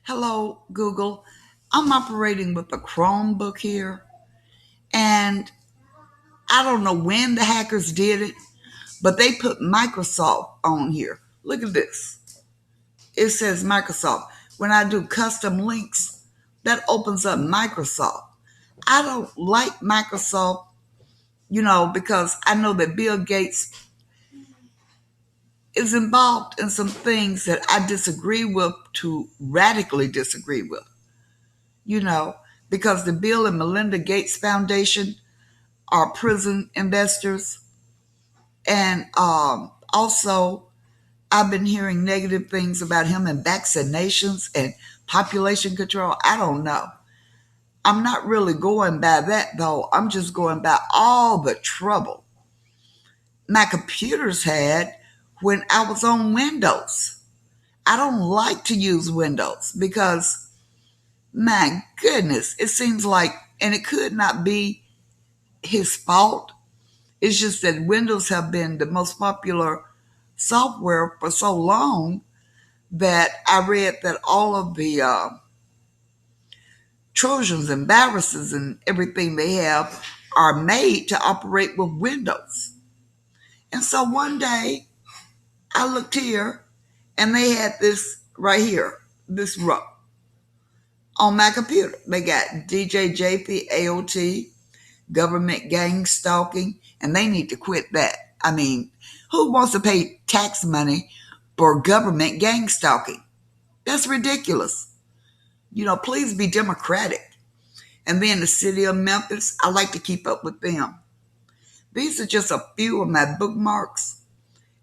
Hello, Google. I'm operating with a Chromebook here, and I don't know when the hackers did it, but they put Microsoft on here. Look at this. It says Microsoft. When I do custom links, that opens up Microsoft. I don't like Microsoft, because I know that Bill Gates is involved in some things that I disagree with to radically disagree with, you know, because the Bill and Melinda Gates Foundation are prison investors. And also, I've been hearing negative things about him and vaccinations and population control. I don't know. I'm not really going by that, though. I'm just going by all the trouble my computers had when I was on Windows. I don't like to use Windows because, my goodness, it seems like, and it could not be his fault. It's just that Windows have been the most popular software for so long that I read that all of the Trojans and viruses and everything they have are made to operate with Windows. And so one day I looked here and they had this right here, this row on my computer. They got DJJP, AOT, government gang stalking, and they need to quit that. I mean, who wants to pay tax money for government gang stalking? That's ridiculous. Please be democratic. And then the city of Memphis, I like to keep up with them. These are just a few of my bookmarks.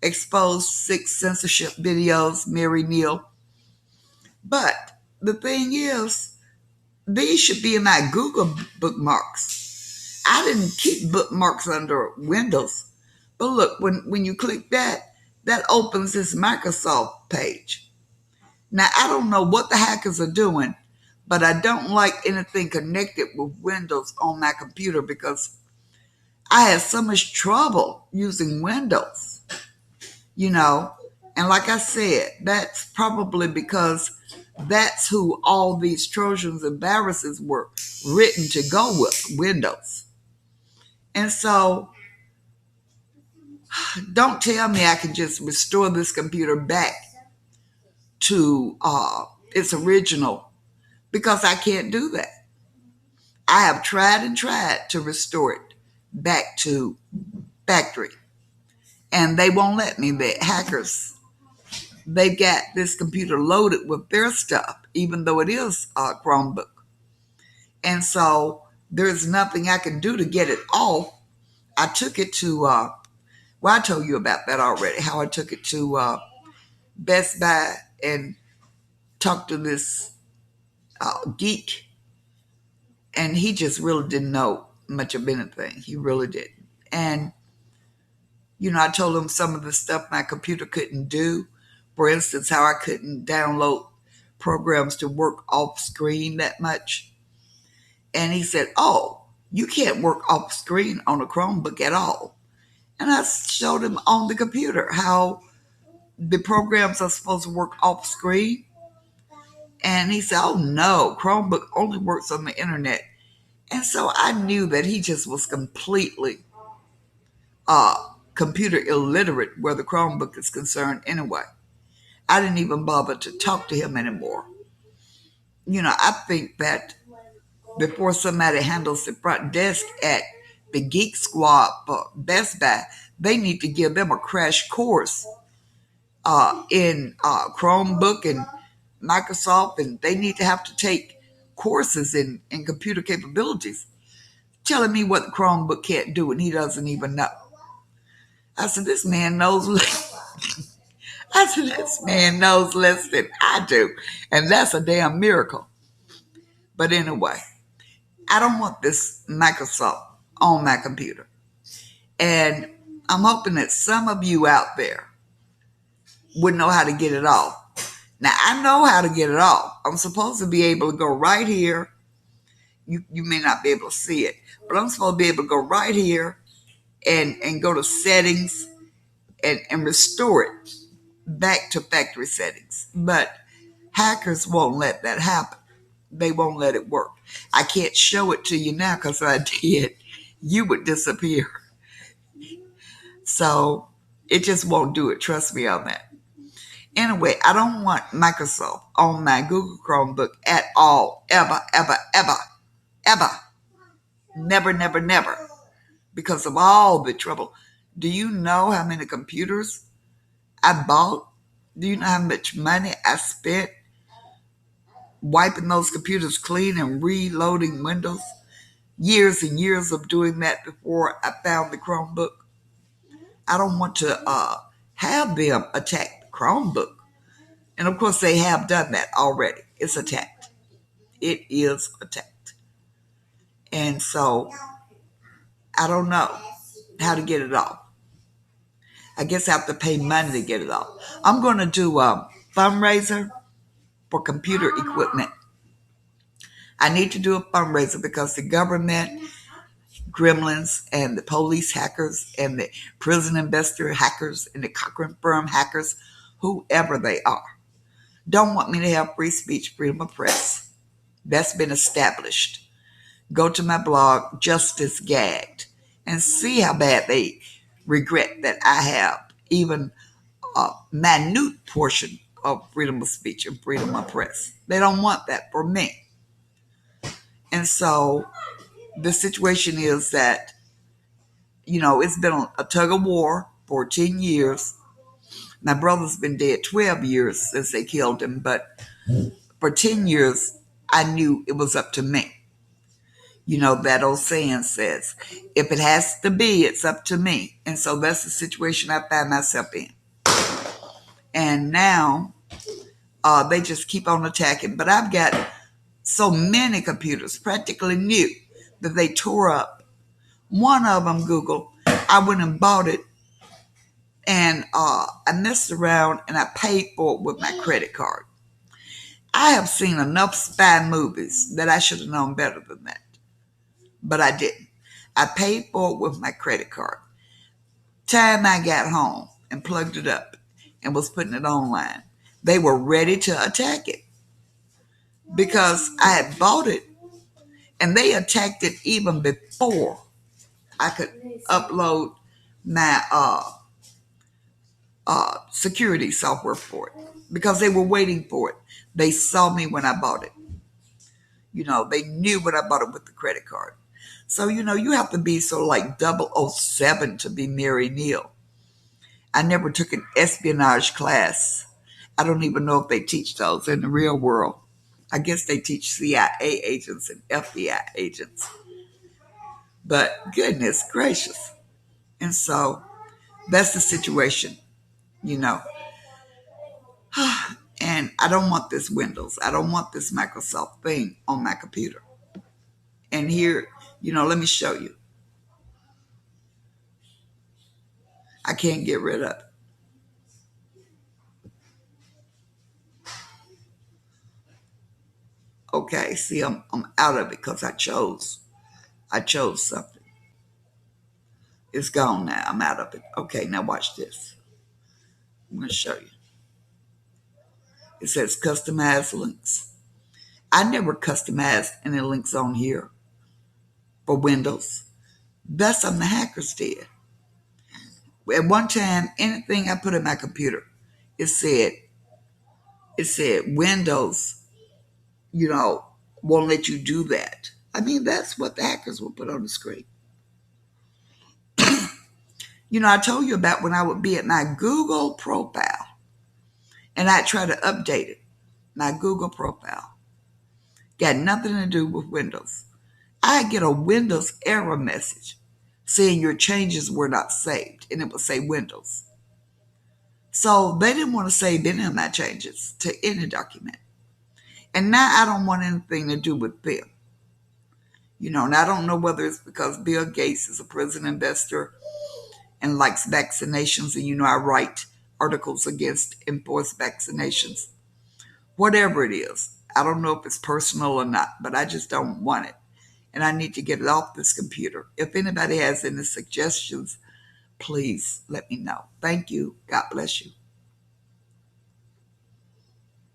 Exposed 6 censorship videos, Mary Neal. But the thing is, these should be in my Google bookmarks. I didn't keep bookmarks under Windows. But look, when you click that, that opens this Microsoft page. Now, I don't know what the hackers are doing, but I don't like anything connected with Windows on my computer because I had so much trouble using Windows, you know. And like I said, that's probably because that's who all these Trojans and viruses were written to go with, Windows. And so don't tell me I can just restore this computer back to its original, because I can't do that. I have tried and tried to restore it back to factory, and they won't let me. The hackers, they've got this computer loaded with their stuff, even though it is a Chromebook. And so there's nothing I can do to get it off. I took it to, I told you about that already, how I took it to Best Buy and talked to this geek, and he just really didn't know much of anything. He really didn't. And, I told him some of the stuff my computer couldn't do. For instance, how I couldn't download programs to work off screen that much. And he said, "Oh, you can't work off screen on a Chromebook at all." And I showed him on the computer how the programs are supposed to work off screen. And he said, "Oh no, Chromebook only works on the internet." And so I knew that he just was completely computer illiterate where the Chromebook is concerned anyway. I didn't even bother to talk to him anymore. I think that before somebody handles the front desk at the Geek Squad for Best Buy, they need to give them a crash course in Chromebook and Microsoft, and they need to have to take courses in computer capabilities, telling me what the Chromebook can't do, and he doesn't even know. I said, this man knows. I said, this man knows less than I do, and that's a damn miracle. But anyway, I don't want this Microsoft on my computer. And I'm hoping that some of you out there would know how to get it off. Now, I know how to get it off. I'm supposed to be able to go right here. You may not be able to see it, but I'm supposed to be able to go right here and go to settings and restore it back to factory settings. But Hackers won't let that happen. They won't let it work. I can't show it to you now because if I did, you would disappear. So it just won't do it. Trust me on that. Anyway, I don't want Microsoft on my Google Chromebook at all. Ever, ever, ever, ever. Never, never, never. Because of all the trouble. Do you know how many computers I bought? Do you know how much money I spent wiping those computers clean and reloading Windows? Years and years of doing that before I found the Chromebook. I don't want to have them attack the Chromebook. And of course, they have done that already. It's attacked. It is attacked. And so I don't know how to get it off. I guess I have to pay money to get it off. I'm going to do a fundraiser for computer equipment. I need to do a fundraiser because the government gremlins and the police hackers and the prison investor hackers and the Cochrane firm hackers, whoever they are, don't want me to have free speech, freedom of press. That's been established. Go to my blog, Justice Gagged, and see how bad they regret that I have even a minute portion of freedom of speech and freedom of press. They don't want that for me. And so the situation is that, it's been a tug of war for 10 years. My brother's been dead 12 years since they killed him, but for 10 years, I knew it was up to me. That old saying says, if it has to be, it's up to me. And so that's the situation I find myself in. And now they just keep on attacking. But I've got so many computers, practically new, that they tore up. One of them, Google, I went and bought it. And I messed around and I paid for it with my credit card. I have seen enough spy movies that I should have known better than that. But I didn't. I paid for it with my credit card. Time I got home and plugged it up and was putting it online, they were ready to attack it because I had bought it, and they attacked it even before I could upload my security software for it because they were waiting for it. They saw me when I bought it. They knew when I bought it with the credit card. So, you have to be sort of like 007 to be Mary Neal. I never took an espionage class. I don't even know if they teach those in the real world. I guess they teach CIA agents and FBI agents. But goodness gracious. And so that's the situation, you know. And I don't want this Windows. I don't want this Microsoft thing on my computer. And here, let me show you. I can't get rid of it. Okay, see, I'm out of it because I chose something. It's gone now. I'm out of it. Okay, now watch this. I'm going to show you. It says customize links. I never customized any links on here for Windows. That's something the hackers did. At one time, anything I put in my computer, it said Windows, won't let you do that. I mean, that's what the hackers will put on the screen. I told you about when I would be at my Google profile and I'd try to update it. My Google profile. Got nothing to do with Windows. I get a Windows error message saying your changes were not saved, and it would say Windows. So they didn't want to save any of my changes to any document. And now I don't want anything to do with them. And I don't know whether it's because Bill Gates is a prison investor and likes vaccinations, and I write articles against enforced vaccinations. Whatever it is, I don't know if it's personal or not, but I just don't want it. And I need to get it off this computer. If anybody has any suggestions, please let me know. Thank you. God bless you.